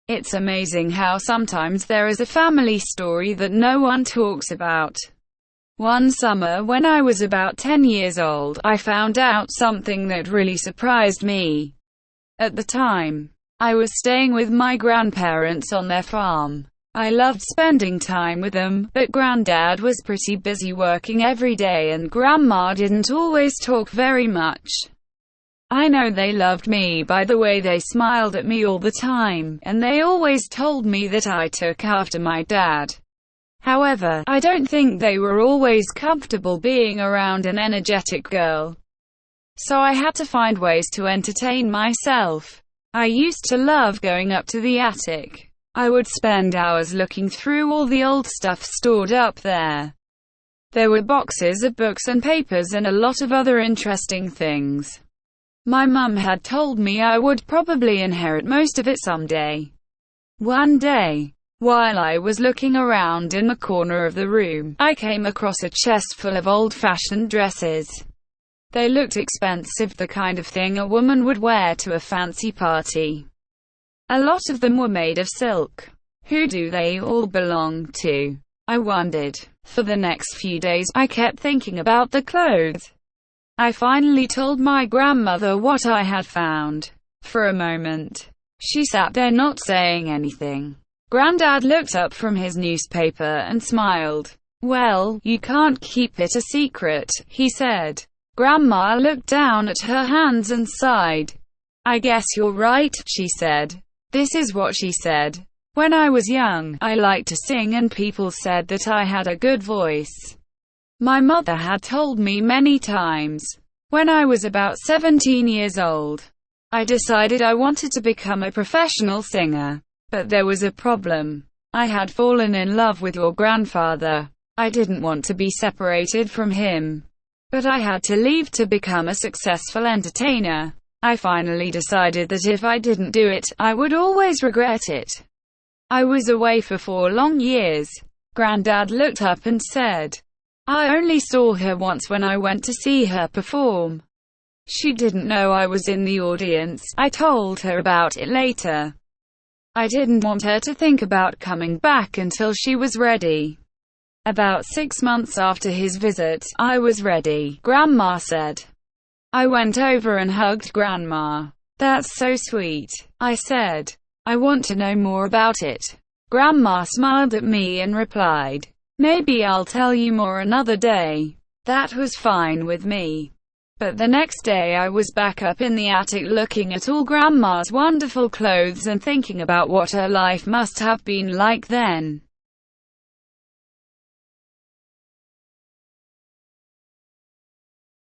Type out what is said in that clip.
It's amazing how sometimes there is a family story that no one talks about. One summer when I was about 10 years old, I found out something that really surprised me. At the time, I was staying with my grandparents on their farm. I loved spending time with them, but Granddad was pretty busy working every day and Grandma didn't always talk very much. I know they loved me by the way they smiled at me all the time, and they always told me that I took after my dad. However, I don't think they were always comfortable being around an energetic girl. So I had to find ways to entertain myself. I used to love going up to the attic. I would spend hours looking through all the old stuff stored up there. There were boxes of books and papers and a lot of other interesting things. My mum had told me I would probably inherit most of it someday. One day, while I was looking around in the corner of the room, I came across a chest full of old-fashioned dresses. They looked expensive, the kind of thing a woman would wear to a fancy party. A lot of them were made of silk. Who do they all belong to? I wondered. For the next few days, I kept thinking about the clothes. I finally told my grandmother what I had found. For a moment, she sat there not saying anything. Granddad looked up from his newspaper and smiled. "Well, you can't keep it a secret," he said. Grandma looked down at her hands and sighed. "I guess you're right," she said. This is what she said. "When I was young, I liked to sing and people said that I had a good voice. My mother had told me many times. When I was about 17 years old, I decided I wanted to become a professional singer. But there was a problem. I had fallen in love with your grandfather. I didn't want to be separated from him. But I had to leave to become a successful entertainer. I finally decided that if I didn't do it, I would always regret it. I was away for 4 long years." Granddad looked up and said, "I only saw her once when I went to see her perform. She didn't know I was in the audience. I told her about it later. I didn't want her to think about coming back until she was ready." About 6 months after his visit, I was ready, Grandma said. I went over and hugged Grandma. "That's so sweet," I said. "I want to know more about it." Grandma smiled at me and replied, "Maybe I'll tell you more another day." That was fine with me. But the next day I was back up in the attic looking at all Grandma's wonderful clothes and thinking about what her life must have been like then.